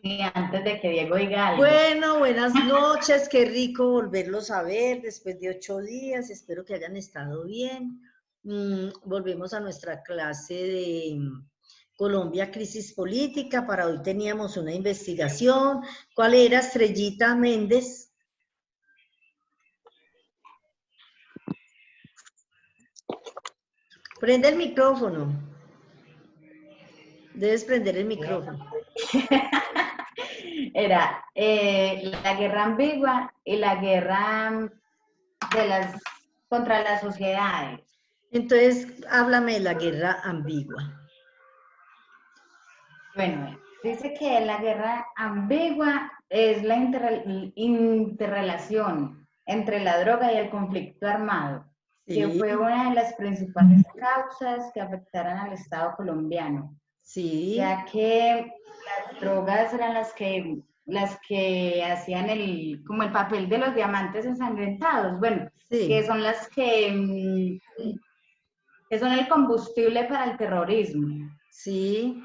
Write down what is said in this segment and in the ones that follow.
Sí, antes de que Diego diga algo. Bueno, buenas noches, qué rico volverlos a ver después de 8 días, espero que hayan estado bien. Volvemos a nuestra clase de Colombia, crisis política. Para hoy teníamos una investigación. ¿Cuál era, Estrellita Méndez? Prende el micrófono. Debes prender el micrófono. Era la guerra ambigua y la guerra contra las sociedades. Entonces, háblame de la guerra ambigua. Bueno, dice que la guerra ambigua es la interrelación entre la droga y el conflicto armado, que Sí, fue una de las principales causas que afectaron al Estado colombiano, sí, ya que las drogas eran las que hacían como el papel de los diamantes ensangrentados, bueno, sí. que son que son el combustible para el terrorismo Sí,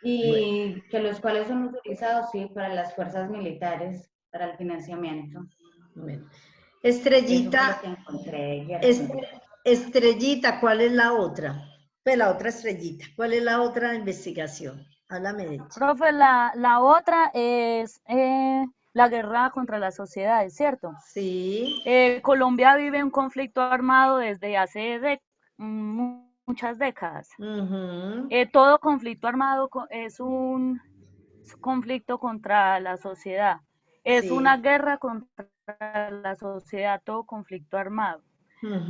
bueno, y que los cuales son utilizados, sí, para las fuerzas militares, para el financiamiento. bueno. Eso fue lo Estrellita, que encontré de guerra. es- Estrellita, ¿cuál es la otra? Pues la otra estrellita, ¿cuál es la otra investigación? Háblame de ella. Profe, la otra es la guerra contra las sociedades, ¿cierto? Sí, Colombia vive un conflicto armado desde hace muchas décadas. ujú, Todo conflicto armado es un conflicto contra la sociedad. Es sí, una guerra contra la sociedad, todo conflicto armado.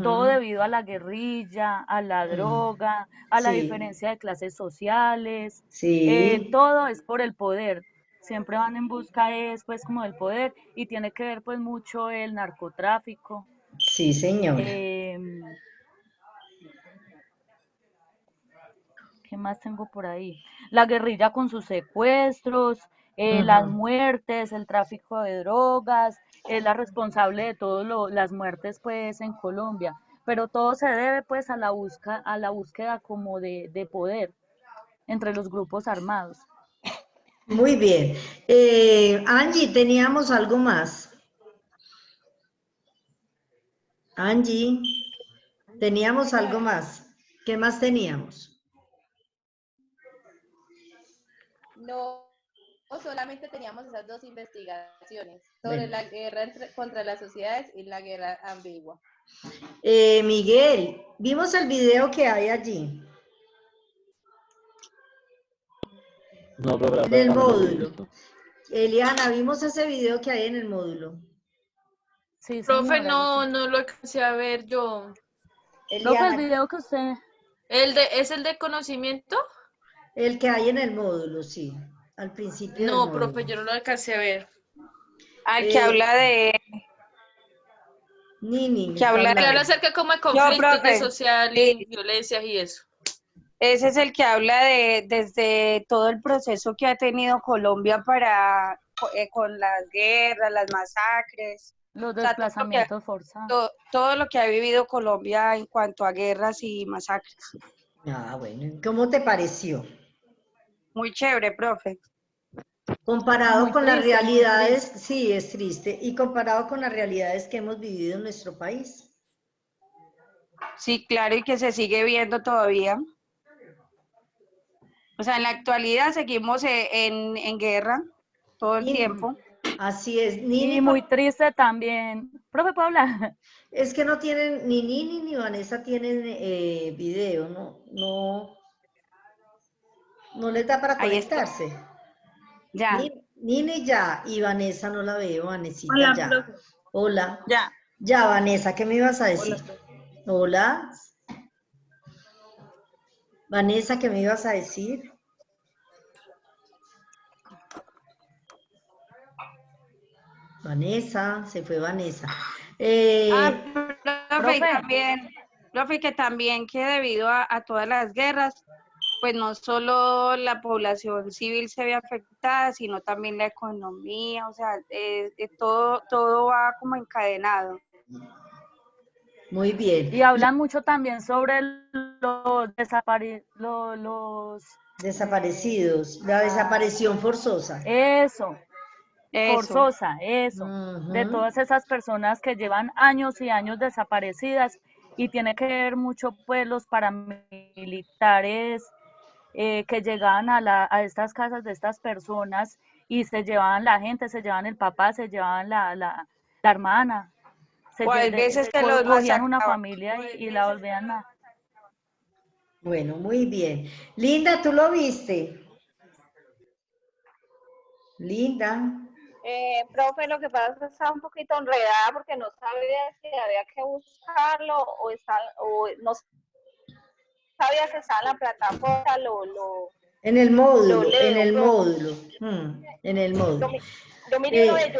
Todo ujú, debido a la guerrilla, a la mm, droga, a la sí, diferencia de clases sociales. sí, Todo es por el poder. Siempre van en busca pues como del poder y tiene que ver pues mucho el narcotráfico. sí, señora. Eh, ¿Qué más tengo por ahí? La guerrilla con sus secuestros, las Ujú. muertes, el tráfico de drogas, es la responsable de todas las muertes pues en Colombia, pero todo se debe pues a la búsqueda como de poder entre los grupos armados. Muy bien. Angie, teníamos algo más. Angie, teníamos algo más. ¿Qué más teníamos? No, solamente teníamos esas dos investigaciones sobre Bueno, la guerra contra las sociedades y la guerra ambigua. Miguel, vimos el video que hay allí, No, profe, la en el verdad no lo he módulo. visto. Eliana, vimos ese video que hay en el módulo. Sí, Profe, señora, no, no lo alcancé a ver yo. profe, el Eliana, video que usted, ¿Es el de conocimiento? el que hay en el módulo, sí, al principio del No, profe, módulo. yo no lo alcancé a ver. Al que Eh, habla de, Nini me que está habla Que de, habla hablando. acerca como de yo, conflictos de profe, social sí, y violencias y eso. ese es el que habla de desde todo el proceso que ha tenido Colombia con las guerras, las masacres, los o sea, desplazamientos forzados. todo lo que ha vivido Colombia en cuanto a guerras y masacres. Ah, bueno, ¿cómo te pareció? Muy chévere, profe. Comparado Muy con las triste, muy realidades, triste. sí, es triste, y comparado con las realidades que hemos vivido en nuestro país. Sí, claro, y que se sigue viendo todavía. O sea, en la actualidad seguimos en guerra todo el Nini, tiempo. así es, Nini, Y muy triste también. Profe, ¿puedo hablar? es que no tienen, ni Nini ni Vanessa tienen video, no les da para Ahí está. conectarse. Ya, Nini ya, y Vanessa no la veo, Vanesita Hola, ya. profe. Hola. Ya. Ya, Vanessa, ¿qué me ibas a decir? Hola, profe. Hola. Vanessa, ¿qué me ibas a decir? Vanessa, se fue Vanessa. Profe, profe, que también que debido a todas las guerras, pues no solo la población civil se ve afectada, sino también la economía, o sea, todo va como encadenado. Muy bien. y hablan mucho también sobre los Desaparecidos, la desaparición forzosa. Eso, Eso. forzosa, eso, de Ujú. todas esas personas que llevan años y años desaparecidas, y tiene que ver mucho pues los paramilitares que llegaban a estas casas de estas personas y se llevaban la gente, se llevaban el papá, se llevaban la hermana, O hay veces que los cogían una masacraban. familia y la volvían a... Bueno, muy bien. Linda, ¿tú lo viste? Linda. Profe, lo que pasa es que estaba un poquito enredada porque no sabía si había que buscarlo o no sabía si estaba en la plataforma, En el lo módulo, en leo, el profe. módulo. En el módulo. Yo miré uno de Eh,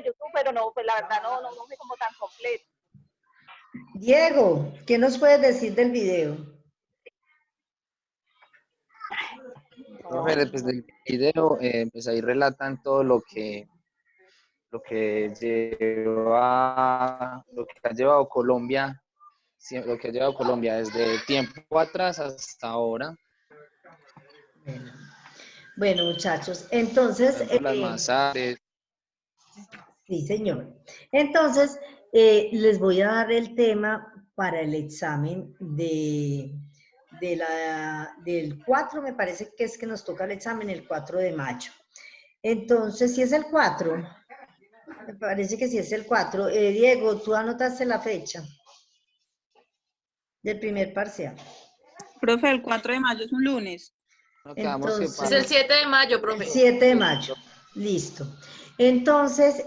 YouTube, pero no, pues la verdad no fue como tan completo. Diego, ¿qué nos puedes decir del video? Profe, después del video, pues ahí relatan todo lo que ha llevado Colombia, lo que ha llevado Colombia desde tiempo atrás hasta ahora. Bueno, muchachos, Por entonces, ejemplo, las masacres. sí, señor. Entonces, les voy a dar el tema para el examen del 4, me parece que es que nos toca el examen el 4 de mayo. Entonces, si es el 4, me parece que si es el 4. Diego, tú anotaste la fecha del primer parcial. Profe, el 4 de mayo es un lunes. No quedamos que Entonces, Es el 7 de mayo, el profe. 7 de mayo. Listo. Entonces,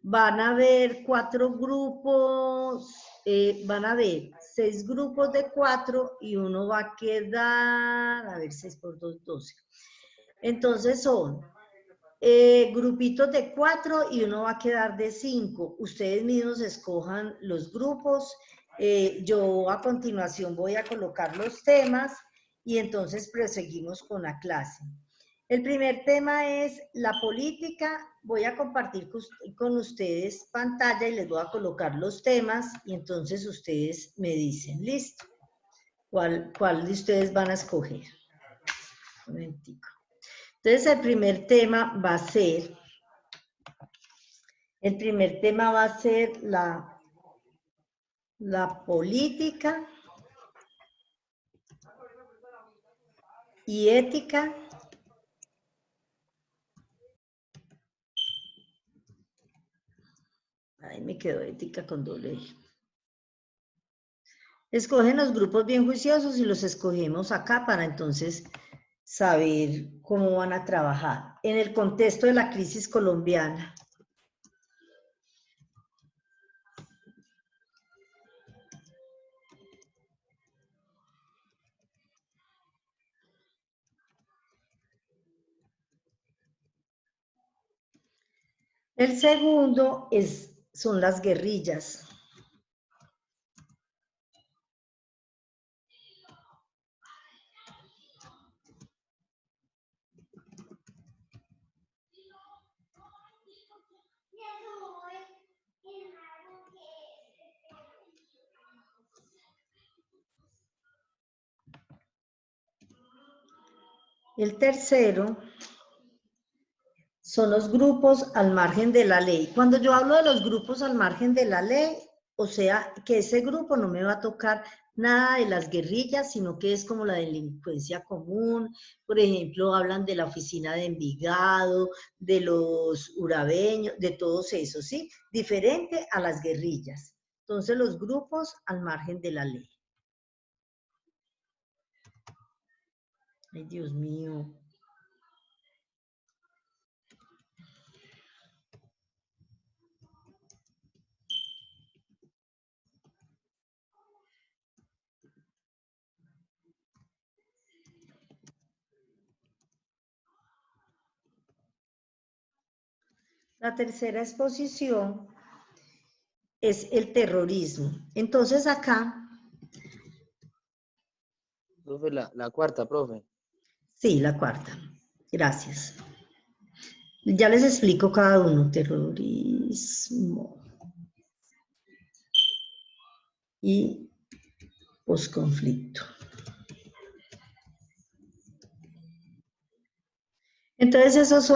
van a haber 4 grupos, van a haber 6 grupos de 4 y uno va a quedar, a ver, 6 por 2, 12. Entonces son grupitos de 4 y uno va a quedar de 5. Ustedes mismos escojan los grupos. Yo a continuación voy a colocar los temas y entonces proseguimos con la clase. El primer tema es la política. Voy a compartir con ustedes pantalla y les voy a colocar los temas y entonces ustedes me dicen, listo, ¿cuál de ustedes van a escoger? Un momentico. Entonces el primer tema va a ser la política y ética Ahí me quedó ética con doble E. Escogen los grupos bien juiciosos y los escogemos acá para entonces saber cómo van a trabajar. En el contexto de la crisis colombiana. El segundo son las guerrillas. El tercero son los grupos al margen de la ley. Cuando yo hablo de los grupos al margen de la ley, o sea, que ese grupo no me va a tocar nada de las guerrillas, sino que es como la delincuencia común. Por ejemplo, hablan de la oficina de Envigado, de los urabeños, de todos esos, ¿sí? Diferente a las guerrillas. Entonces, los grupos al margen de la ley. Ay, Dios mío. La tercera exposición es el terrorismo. Entonces acá... Profe, la cuarta, profe. Sí, la cuarta. Gracias. Ya les explico cada uno. Terrorismo y posconflicto. Entonces, esas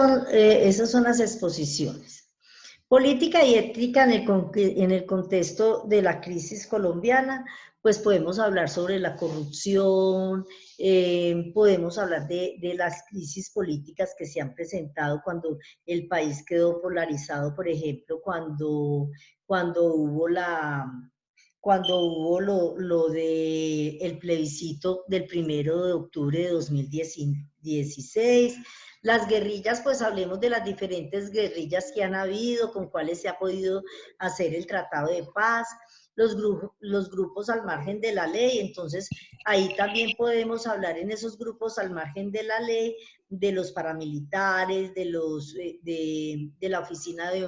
son las exposiciones. Política y ética en el contexto de la crisis colombiana, pues podemos hablar sobre la corrupción, podemos hablar de las crisis políticas que se han presentado cuando el país quedó polarizado, por ejemplo, cuando hubo lo de el plebiscito del 1 de octubre de 2016, las guerrillas, pues hablemos de las diferentes guerrillas que han habido, con cuáles se ha podido hacer el tratado de paz, los grupos al margen de la ley. Entonces ahí también podemos hablar en esos grupos al margen de la ley, de los paramilitares, de la oficina de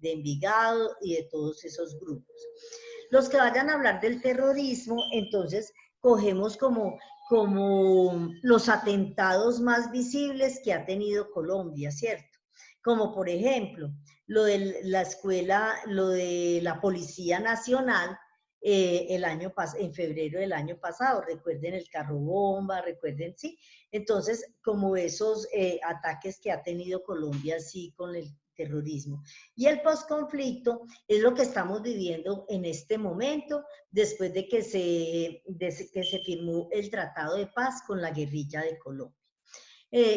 Envigado y de todos esos grupos. Los que vayan a hablar del terrorismo, entonces cogemos como los atentados más visibles que ha tenido Colombia, ¿cierto? Como por ejemplo, lo de la escuela, lo de la Policía Nacional, en febrero del año pasado, recuerden el carro bomba, recuerden, sí. Entonces, como esos ataques que ha tenido Colombia, sí, con el terrorismo. Y el posconflicto es lo que estamos viviendo en este momento, después de que se firmó el Tratado de Paz con la guerrilla de Colombia,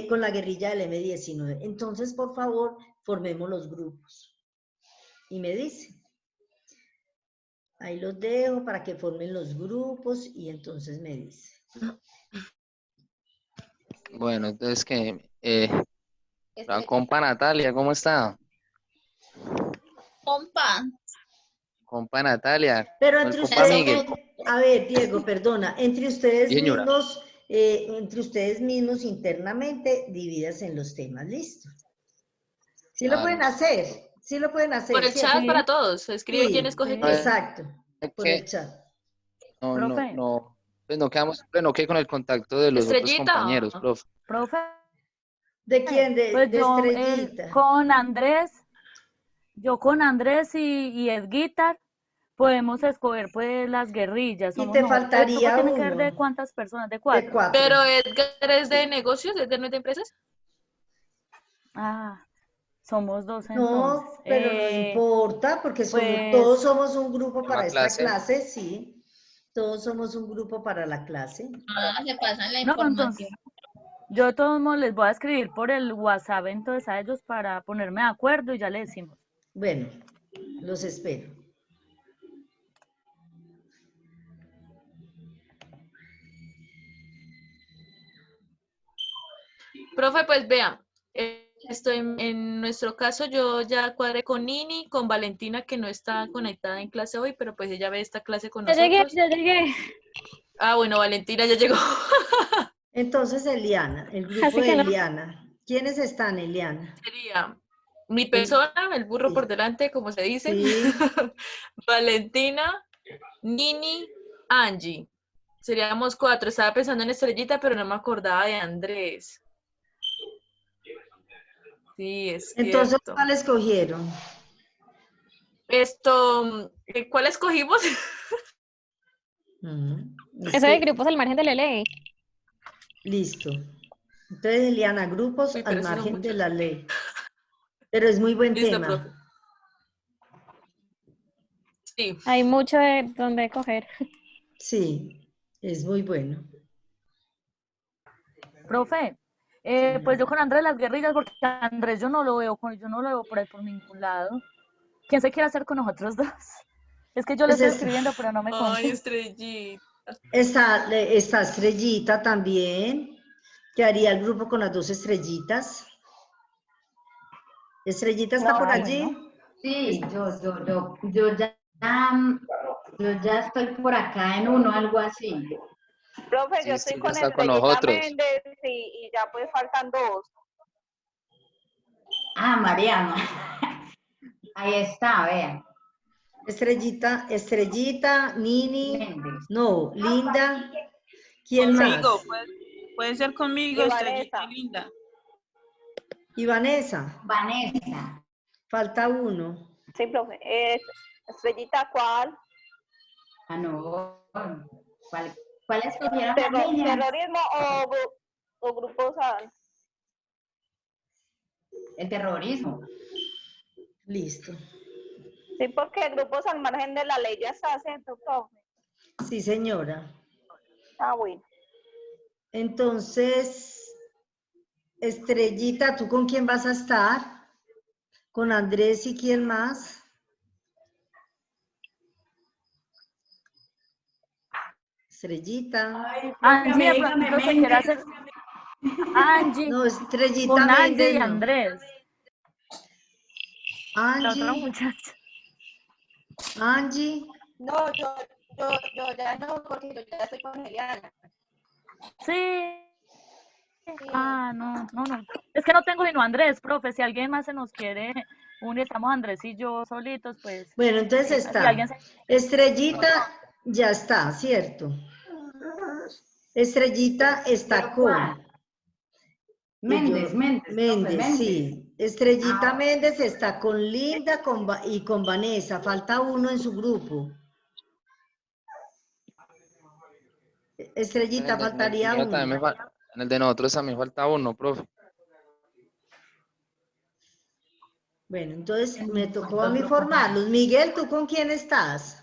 con la guerrilla del M-19. Entonces, por favor, formemos los grupos. Y me dice, ahí los dejo para que formen los grupos y entonces me dice. Bueno, entonces la compa Natalia, ¿cómo está? Compa Natalia. Pero el entre compa ustedes, Miguel. a ver, Diego, perdona, entre ustedes Sí, señora. mismos internamente, dividas en los temas, ¿listo? Sí lo Ah, pueden listo. hacer, sí lo pueden hacer. Por el ¿cierto? chat para todos. Se escribe quién escoge sí. quién. Exacto, por el chat. Profe. Pues no quedamos, bueno, que con el contacto de los otros Estrellita. compañeros, profe. Profe, ¿De quién? pues De yo Estrellita. con Andrés y Edguitar podemos escoger pues las guerrillas. Y Somos te nosotros. ¿El grupo faltaría tiene que ver uno. de cuántas personas? ¿De De 4? 4. Pero Edgar es de negocios, Edgar no es de empresas. Ah, somos 2 entonces. No, pero no importa, porque pues, todos somos un grupo para Misma esta clase. clase, sí. Todos somos un grupo para la clase. Se pasan la no, información. entonces, yo de todos modos les voy a escribir por el WhatsApp entonces a ellos para ponerme de acuerdo y ya le decimos. Bueno, los espero. Profe, pues vea, en nuestro caso yo ya cuadré con Nini, con Valentina que no está conectada en clase hoy, pero pues ella ve esta clase con nosotros. Ya llegué. Ah, bueno, Valentina ya llegó. Entonces, Eliana, el grupo Así de que no. Eliana. ¿Quiénes están, Eliana? Sería mi persona, el burro Sí. por delante, como se dice. Sí. Valentina, Nini, Angie. Seríamos 4. Estaba pensando en Estrellita, pero no me acordaba de Andrés. Sí, es Entonces, cierto. ¿cuál escogieron? ¿Cuál escogimos? Eso de grupos al margen de la ley. Listo. Entonces, Eliana, grupos Uy, pero al sí son margen de muchos. la ley. Pero es muy buen Listo, tema. profe. Sí. Hay mucho de donde coger. Sí, es muy bueno. Profe, pues yo con Andrés las guerrillas, porque a Andrés yo no lo veo por ahí por ningún lado. ¿Quién se quiere hacer con nosotros dos? Es que yo le estoy escribiendo, pero no me Ay, contesta. Estrellita. Está Estrellita también, que haría el grupo con las 2 estrellitas. ¿Estrellita está por allí? Bueno. Sí, yo ya estoy por acá en uno, algo así. Profe, Sí, yo sí, estoy ya con está con Estrellita nosotros. Méndez y ya pues faltan 2. Ah, Mariana. Ahí está, vean. Estrellita, Nini, Méndez. no, Linda. ¿Quién más? Conmigo, puede ser conmigo, Y Estrellita Vanessa. y Linda. Y Vanessa. Vanessa. Falta uno. Sí, profe. Estrellita, ¿cuál? Ah, no. ¿Cuál escogieron las niñas? ¿Terrorismo o grupos al? el terrorismo. Listo. Sí, porque grupos al margen de la ley ya está haciendo, profe. Sí, señora. Ah, bueno. Entonces, Estrellita, ¿tú con quién vas a estar? ¿Con Andrés y quién más? Estrellita. Angie, de pronto se quiere hacer. Angie, No, Estrellita con Angie Méndez, y no. Andrés. La otra Angie, muchacha. Angie. No, yo ya no, porque yo ya estoy con Eliana. Sí. Ah, no. Es que no tengo sino Andrés, profe. Si alguien más se nos quiere unir, estamos Andrés y yo solitos, pues. Bueno, entonces Si alguien está. Estrellita ya está, ¿cierto? Estrellita está con. Méndez, Méndez, sí. Estrellita Méndez está con Linda y con Vanessa. Falta uno en su grupo. Estrellita, faltaría mío uno. también en el de nosotros también falta uno, profe. Bueno, entonces me tocó a mí formarlos. Miguel, ¿tú con quién estás?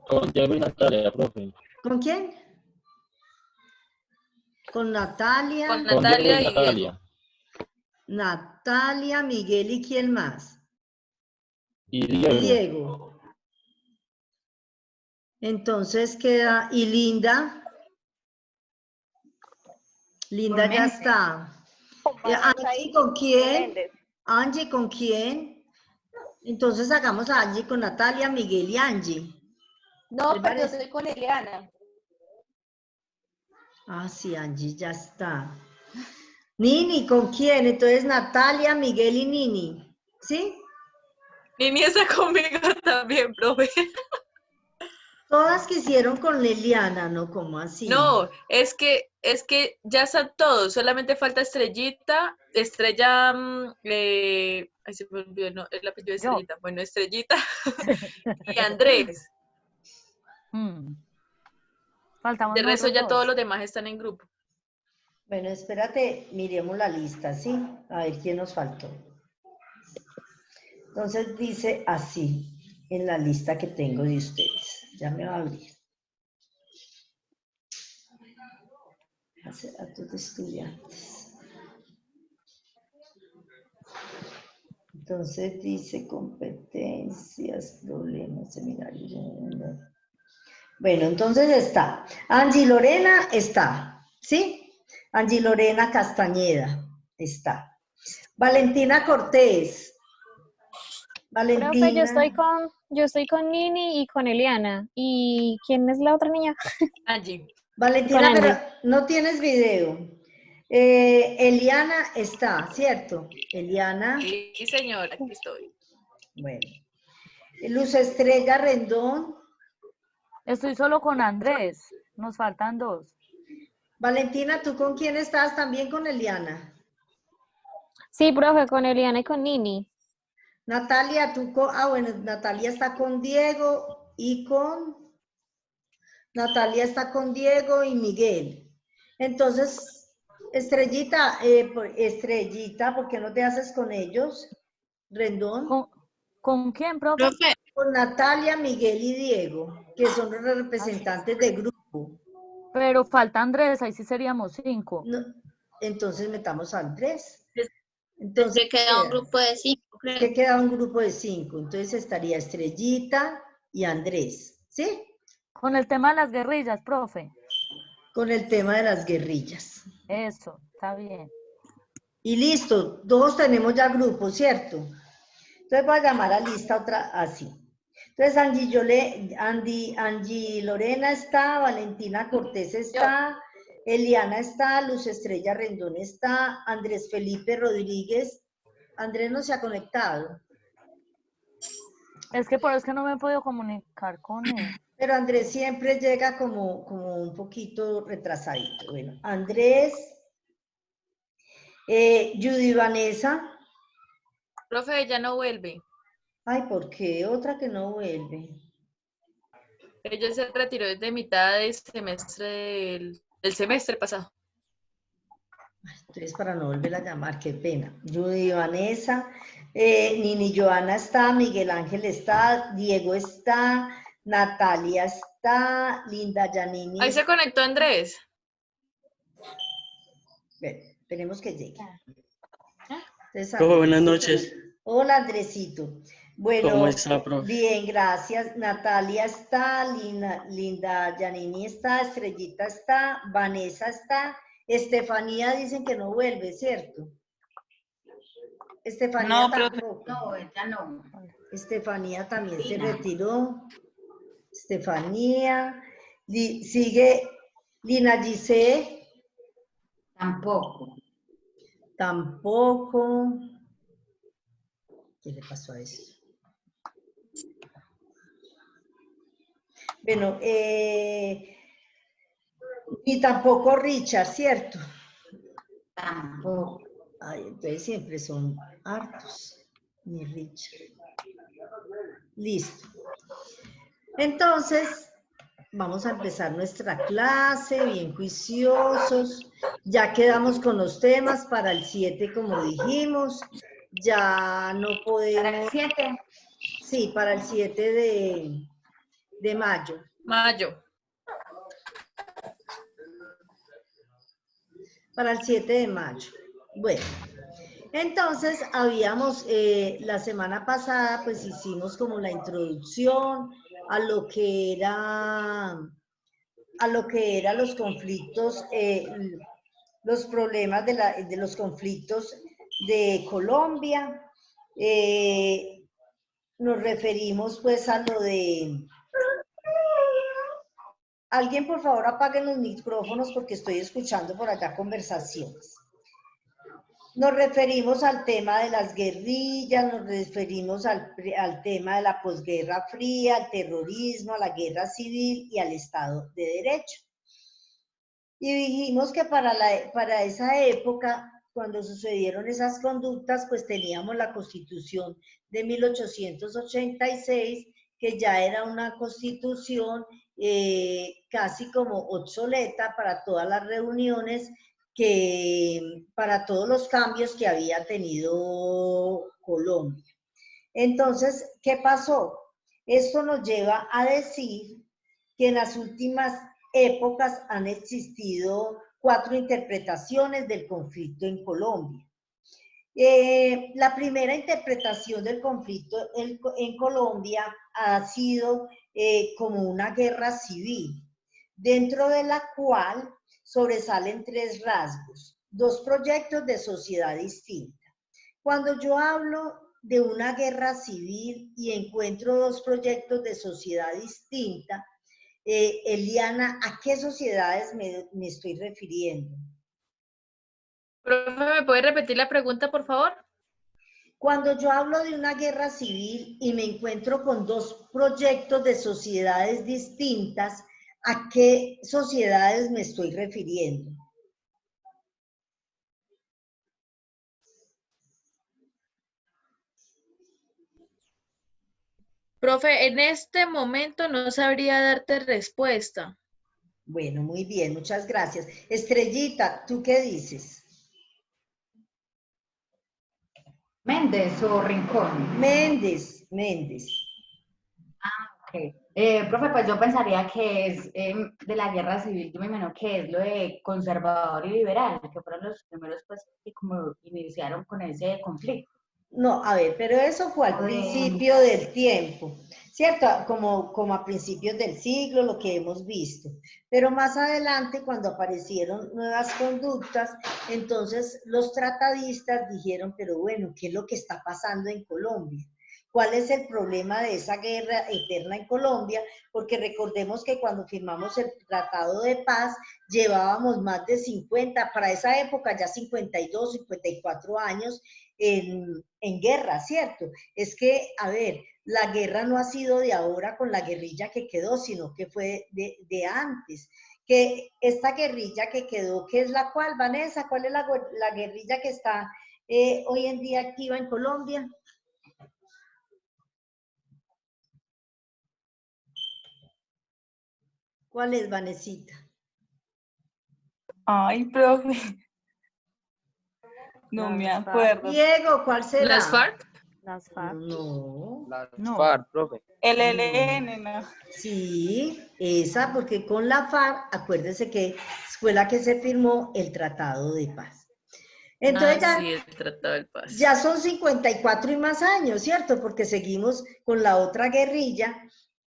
Con Diego y Natalia, profe. ¿Con quién? Con Natalia. Con Con Diego Natalia y y Diego. Natalia. Natalia, Miguel y quién más. Y Diego. Diego. Entonces queda, ¿y Linda? Linda ya está. Angie, ¿con quién? Angie, ¿con quién? Entonces hagamos a Angie con Natalia, Miguel y Angie. No, ¿Le pero yo parece? estoy con Eliana. Ah, sí, Angie ya está. Nini, ¿con quién? Entonces Natalia, Miguel y Nini. ¿Sí? Nini está conmigo también, profe. Todas quisieron con Leliana, ¿no? ¿Cómo así? No, es que ya están todos, solamente falta Estrellita, Estrella, ay, se me olvidó el apellido de Estrellita, bueno, Estrellita y Andrés. Faltamos De resto nosotros ya dos. todos los demás están en grupo. Bueno, espérate, miremos la lista, ¿sí? A ver quién nos faltó. Entonces dice así, en la lista que tengo de ustedes. Ya me va a abrir. A tus estudiantes. Entonces dice competencias, problemas, seminarios. Bueno, entonces está. Angie Lorena está, ¿sí? Angie Lorena Castañeda está. Valentina Cortés. Valentina. Profe, yo estoy con Nini y con Eliana. ¿Y quién es la otra niña? Angie. Valentina, Con pero Angie. no tienes video. Eliana está, ¿cierto? Eliana. Sí, señora, aquí estoy. Bueno. Luz Estrella Rendón. Estoy solo con Andrés. Nos faltan dos. Valentina, ¿tú con quién estás? También con Eliana. Sí, profe, con Eliana y con Nini. Natalia, tú con... Ah, bueno, Natalia está con Diego y con... Natalia está con Diego y Miguel. Entonces, Estrellita, ¿por qué no te haces con ellos? Rendón. ¿Con quién, profe? Con Natalia, Miguel y Diego, que son los representantes del grupo. Pero falta Andrés, ahí sí seríamos 5. No, entonces metamos a Andrés. Entonces queda un grupo de 5, creo. Que queda un grupo de 5. Entonces estaría Estrellita y Andrés, ¿sí? Con el tema de las guerrillas, profe. Con el tema de las guerrillas. Eso, está bien. Y listo, todos tenemos ya grupos, ¿cierto? Entonces voy a llamar a lista otra así. Entonces Angie Lorena está, Valentina Cortés está, Eliana está, Luz Estrella Rendón está, Andrés Felipe Rodríguez. Andrés no se ha conectado. Es que por eso es que no me he podido comunicar con él. Pero Andrés siempre llega como un poquito retrasadito. Bueno, Andrés, Judy Vanessa. Profe, ella no vuelve. Ay, ¿por qué? Otra que no vuelve. Ella se retiró desde mitad del semestre del semestre pasado. Entonces, para no volver a llamar, qué pena. Judy, Vanessa, Nini Joana está, Miguel Ángel está, Diego está, Natalia está, Linda Yanini. Ahí se conectó Andrés. Bueno, tenemos que llegar. Entonces, Profe, buenas noches. Hola, Andresito. Bueno, ¿Cómo está, profe? bien, gracias. Natalia está, Linda Yanini está, Estrellita está, Vanessa está, Estefanía dicen que no vuelve, ¿cierto? Estefanía No, profe. tampoco. No, ella no. Estefanía también se Lina. retiró. Estefanía. Sigue Lina Giselle. Tampoco. Tampoco. ¿Qué le pasó a eso? Bueno, y tampoco Richard, ¿cierto? Tampoco. Ay, entonces siempre son hartos. Ni Richard. Listo. Entonces, vamos a empezar nuestra clase, bien juiciosos. Ya quedamos con los temas para el 7, como dijimos. Ya no podemos... ¿Para el 7? Sí, para el 7 de mayo. Mayo. Para el 7 de mayo. Bueno, entonces habíamos, la semana pasada, pues hicimos como la introducción a lo que era los conflictos, los problemas de los conflictos de Colombia. Nos referimos pues a lo de... Alguien, por favor, apague los micrófonos porque estoy escuchando por acá conversaciones. Nos referimos al tema de las guerrillas, nos referimos al tema de la posguerra fría, al terrorismo, a la guerra civil y al Estado de Derecho. Y dijimos que para esa época, cuando sucedieron esas conductas, pues teníamos la Constitución de 1886, que ya era una constitución casi como obsoleta para todas las reuniones, para todos los cambios que había tenido Colombia. Entonces, ¿qué pasó? Esto nos lleva a decir que en las últimas épocas han existido 4 interpretaciones del conflicto en Colombia. La primera interpretación del conflicto en Colombia ha sido como una guerra civil, dentro de la cual sobresalen 3 rasgos, 2 proyectos de sociedad distinta. Cuando yo hablo de una guerra civil y encuentro 2 proyectos de sociedad distinta, Eliana, ¿a qué sociedades me estoy refiriendo? Profe, ¿me puede repetir la pregunta, por favor? Cuando yo hablo de una guerra civil y me encuentro con 2 proyectos de sociedades distintas, ¿a qué sociedades me estoy refiriendo? Profe, en este momento no sabría darte respuesta. Bueno, muy bien, muchas gracias. Estrellita, ¿tú qué dices? ¿Méndez o Rincón? Méndez. Ah, ok. Profe, pues yo pensaría que es de la guerra civil, yo me imagino que es lo de conservador y liberal, que fueron los primeros pues que como iniciaron con ese conflicto. No, a ver, pero eso fue al principio del tiempo, ¿cierto? Como a principios del siglo, lo que hemos visto. Pero más adelante, cuando aparecieron nuevas conductas, entonces los tratadistas dijeron, pero bueno, ¿qué es lo que está pasando en Colombia? ¿Cuál es el problema de esa guerra eterna en Colombia? Porque recordemos que cuando firmamos el Tratado de Paz, llevábamos más de 50, para esa época ya 52, 54 años, en guerra, ¿cierto? Es que, a ver, la guerra no ha sido de ahora con la guerrilla que quedó, sino que fue de antes. Que esta guerrilla que quedó, ¿qué es la cual, Vanessa? ¿Cuál es la guerrilla que está hoy en día activa en Colombia? ¿Cuál es, Vanesita? Ay, profe. No me Las FARC. acuerdo. Diego, ¿cuál será? ¿Las FARC? Las FARC. No. Las No. FARC, profe. El ELN, no. Sí, esa, porque con la FARC, acuérdese que fue la que se firmó el Tratado de Paz. Entonces Ah, sí, el Tratado de Paz. ya son 54 y más años, ¿cierto? Porque seguimos con la otra guerrilla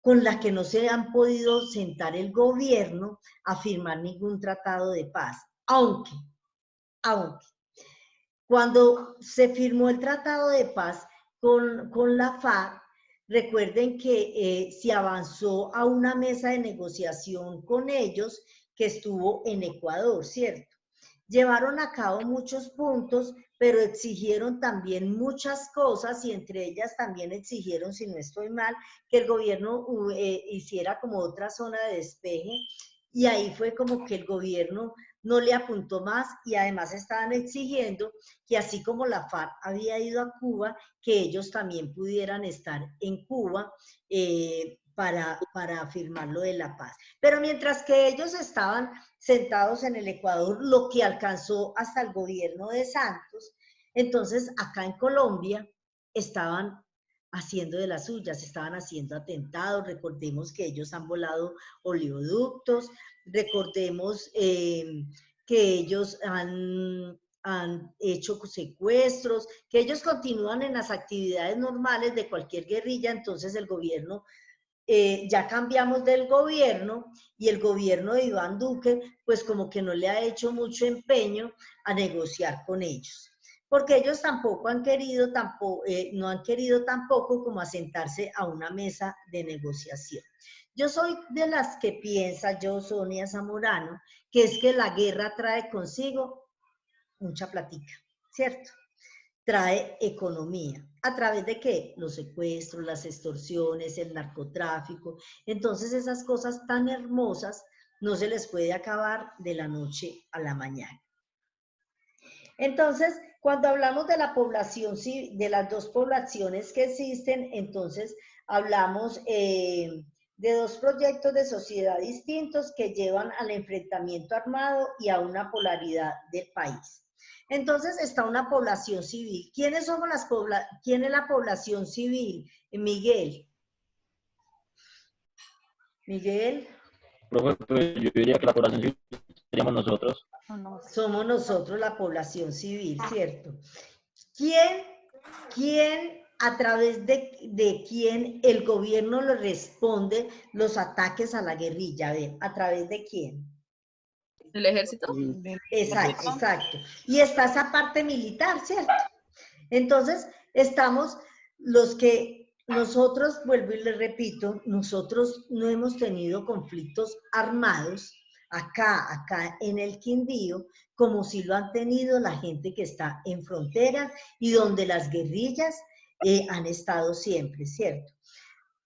con la que no se han podido sentar el gobierno a firmar ningún tratado de paz. Aunque, cuando se firmó el tratado de paz con la FARC, recuerden que se avanzó a una mesa de negociación con ellos que estuvo en Ecuador, ¿cierto? Llevaron a cabo muchos puntos, pero exigieron también muchas cosas y entre ellas también exigieron, si no estoy mal, que el gobierno hiciera como otra zona de despeje y ahí fue como que el gobierno no le apuntó más y además estaban exigiendo que así como la FARC había ido a Cuba, que ellos también pudieran estar en Cuba para firmar lo de la paz. Pero mientras que ellos estaban sentados en el Ecuador, lo que alcanzó hasta el gobierno de Santos, entonces acá en Colombia estaban haciendo de las suyas, estaban haciendo atentados, recordemos que ellos han volado oleoductos, recordemos que ellos han hecho secuestros, que ellos continúan en las actividades normales de cualquier guerrilla, entonces el gobierno, ya cambiamos del gobierno y el gobierno de Iván Duque, pues como que no le ha hecho mucho empeño a negociar con ellos. Porque ellos tampoco han querido, no han querido tampoco como asentarse a una mesa de negociación. Yo soy de las que piensa, yo, Sonia Zamorano, que es que la guerra trae consigo mucha platica, ¿cierto? Trae economía. ¿A través de qué? Los secuestros, las extorsiones, el narcotráfico. Entonces esas cosas tan hermosas no se les puede acabar de la noche a la mañana. Entonces, cuando hablamos de la población, de las dos poblaciones que existen, entonces hablamos de dos proyectos de sociedad distintos que llevan al enfrentamiento armado y a una polaridad del país. Entonces está una población civil. ¿Quiénes somos ¿Quién es la población civil? Miguel. Miguel. Profe, pues, yo diría que la población civil seríamos nosotros. Somos nosotros la población civil, ¿cierto? ¿Quién a través de quién el gobierno le responde los ataques a la guerrilla? A ver, ¿a través de quién? ¿El ejército? Exacto, exacto. Y está esa parte militar, ¿cierto? Entonces, estamos los que nosotros, vuelvo y le repito, nosotros no hemos tenido conflictos armados acá en el Quindío, como si lo han tenido la gente que está en fronteras y donde las guerrillas han estado siempre, ¿cierto?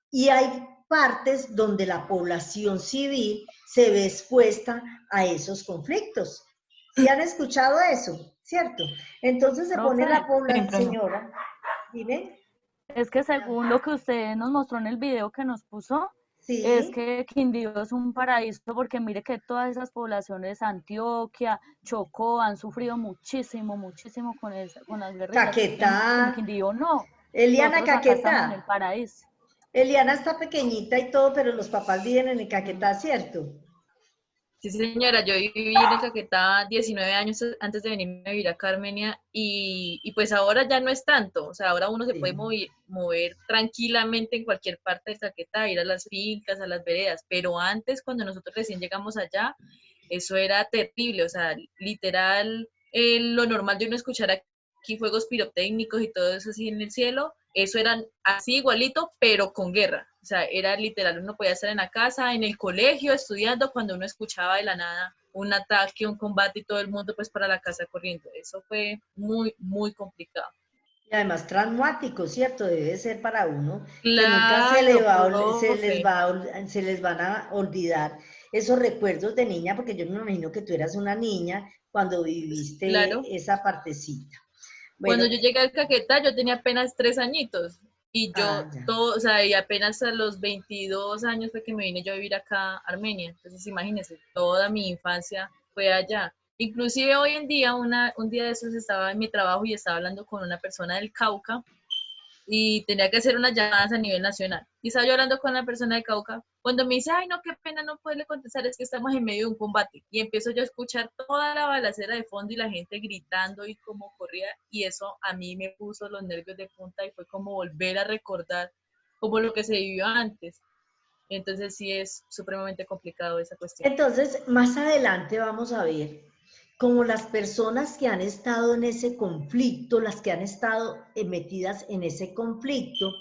Y hay partes donde la población civil se ve expuesta a esos conflictos. ¿Sí han escuchado eso? ¿Cierto? Entonces se pone la población, señora, dime. Es que según lo que usted nos mostró en el video que nos puso, sí, es que Quindío es un paraíso porque mire que todas esas poblaciones, Antioquia, Chocó, han sufrido muchísimo con las guerrillas. Caquetá. En Quindío no. Eliana, nosotros acá estamos en el Caquetá. paraíso. Eliana está pequeñita y todo, pero los papás viven en el Caquetá, ¿cierto? Sí, señora, yo viví en el Caquetá 19 años antes de venirme a vivir acá a Armenia y pues ahora ya no es tanto, o sea, ahora uno se puede mover tranquilamente en cualquier parte del Caquetá, ir a las fincas, a las veredas, pero antes cuando nosotros recién llegamos allá, eso era terrible, o sea, literal, lo normal de uno escuchar aquí fuegos pirotécnicos y todo eso así en el cielo, eso eran así igualito, pero con guerra. O sea, era literal, uno podía estar en la casa, en el colegio, estudiando, cuando uno escuchaba de la nada un ataque, un combate y todo el mundo pues para la casa corriendo. Eso fue muy, muy complicado. Y además traumático, ¿cierto? Debe ser para uno, claro, que nunca se les van a olvidar esos recuerdos de niña, porque yo me imagino que tú eras una niña cuando viviste esa partecita. Bueno, cuando yo llegué al Caquetá, yo tenía apenas 3 añitos. Y yo, o sea, y apenas a los 22 años fue que me vine yo a vivir acá a Armenia. Entonces, imagínense, toda mi infancia fue allá. Inclusive hoy en día, un día de esos estaba en mi trabajo y estaba hablando con una persona del Cauca y tenía que hacer unas llamadas a nivel nacional. Y estaba yo hablando con la persona de Cauca, cuando me dice, ay, no, qué pena no poderle contestar, es que estamos en medio de un combate. Y empiezo yo a escuchar toda la balacera de fondo y la gente gritando y como corría, y eso a mí me puso los nervios de punta y fue como volver a recordar como lo que se vivió antes. Entonces sí es supremamente complicado esa cuestión. Entonces, más adelante vamos a ver cómo las personas que han estado en ese conflicto, las que han estado metidas en ese conflicto,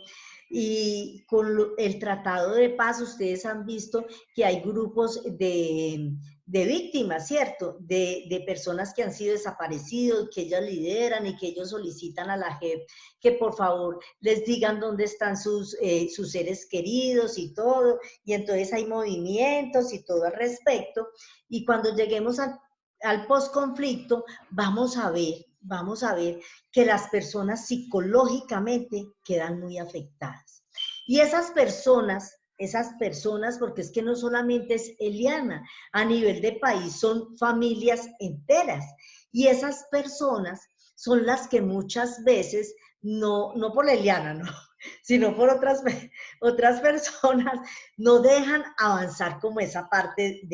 y con el tratado de paz, ustedes han visto que hay grupos de víctimas, ¿cierto? De personas que han sido desaparecidos, que ellas lideran y que ellos solicitan a la JEP que por favor les digan dónde están sus seres queridos y todo, y entonces hay movimientos y todo al respecto, y cuando lleguemos al posconflicto, vamos a ver que las personas psicológicamente quedan muy afectadas. Y esas personas, porque es que no solamente es Eliana, a nivel de país son familias enteras. Y esas personas son las que muchas veces, no por la Eliana, no, sino por otras personas, no dejan avanzar como esa parte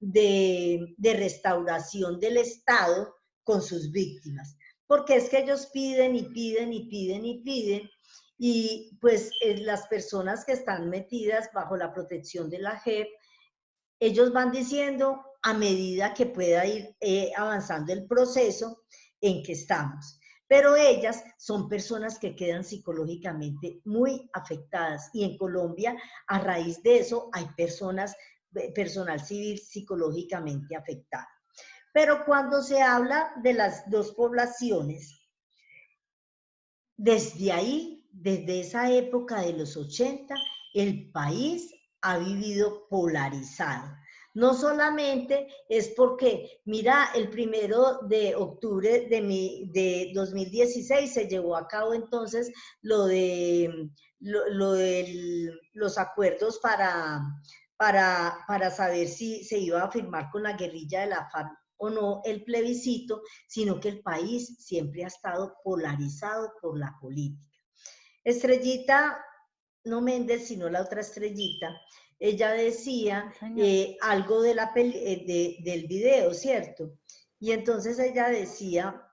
de restauración del Estado con sus víctimas. Porque es que ellos piden y piden y piden y piden, y pues las personas que están metidas bajo la protección de la JEP, ellos van diciendo a medida que pueda ir avanzando el proceso en que estamos. Pero ellas son personas que quedan psicológicamente muy afectadas, y en Colombia, a raíz de eso, hay personal civil psicológicamente afectada. Pero cuando se habla de las dos poblaciones, desde ahí, desde esa época de los 80, el país ha vivido polarizado. No solamente es porque, mira, el 1 de octubre de 2016 se llevó a cabo entonces los acuerdos para saber si se iba a firmar con la guerrilla de la FARC o no el plebiscito, sino que el país siempre ha estado polarizado por la política. Estrellita, no Méndez, sino la otra Estrellita, ella decía algo de del video, ¿cierto? Y entonces ella decía,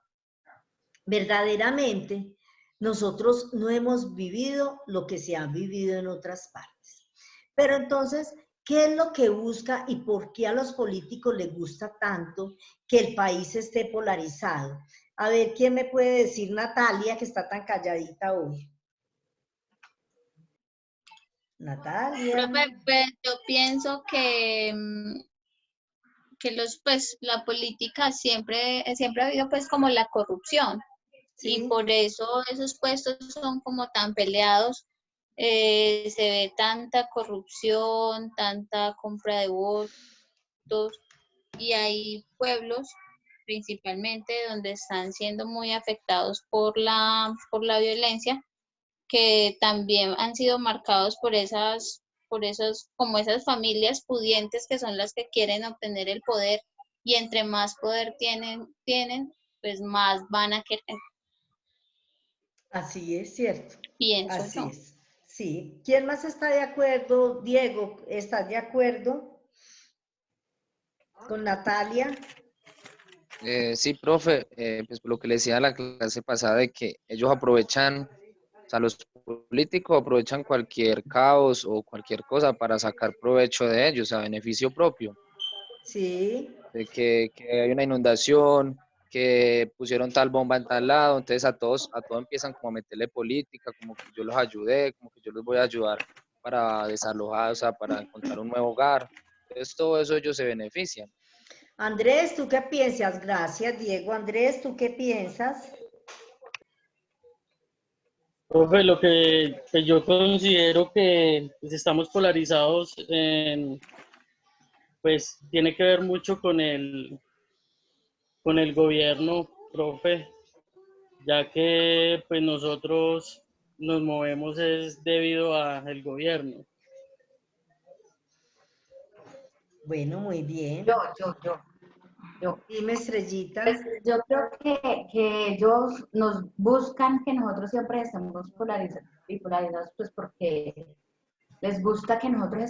verdaderamente, nosotros no hemos vivido lo que se ha vivido en otras partes. Pero entonces, ¿qué es lo que busca y por qué a los políticos les gusta tanto que el país esté polarizado? A ver, ¿quién me puede decir, Natalia, que está tan calladita hoy? Natalia. Profe, pues yo pienso que, pues la política siempre ha habido pues como la corrupción, Sí. y por eso esos puestos son como tan peleados. Se ve tanta corrupción, tanta compra de votos, y hay pueblos principalmente donde están siendo muy afectados por la violencia, que también han sido marcados por como esas familias pudientes que son las que quieren obtener el poder, y entre más poder tienen, pues más van a querer. Así es, cierto. Pienso Así yo. es. Sí. ¿Quién más está de acuerdo? Diego, ¿estás de acuerdo con Natalia? Sí, profe, pues por lo que le decía en la clase pasada, de que ellos aprovechan, o sea, los políticos aprovechan cualquier caos o cualquier cosa para sacar provecho de ellos, a beneficio propio. Sí. De que hay una inundación, que pusieron tal bomba en tal lado, entonces a todos empiezan como a meterle política, como que yo los ayudé, como que yo los voy a ayudar para desalojar, o sea, para encontrar un nuevo hogar. Entonces todo eso ellos se benefician. Andrés, ¿tú qué piensas? Gracias, Diego. Andrés, ¿tú qué piensas? Profe, lo que pues yo considero que pues, estamos polarizados pues tiene que ver mucho con el gobierno, profe, ya que pues nosotros nos movemos es debido al gobierno. Bueno, muy bien. Yo. Dime, Estrellita. Pues yo creo que ellos nos buscan que nosotros siempre estemos polarizados, pues porque les gusta que nosotros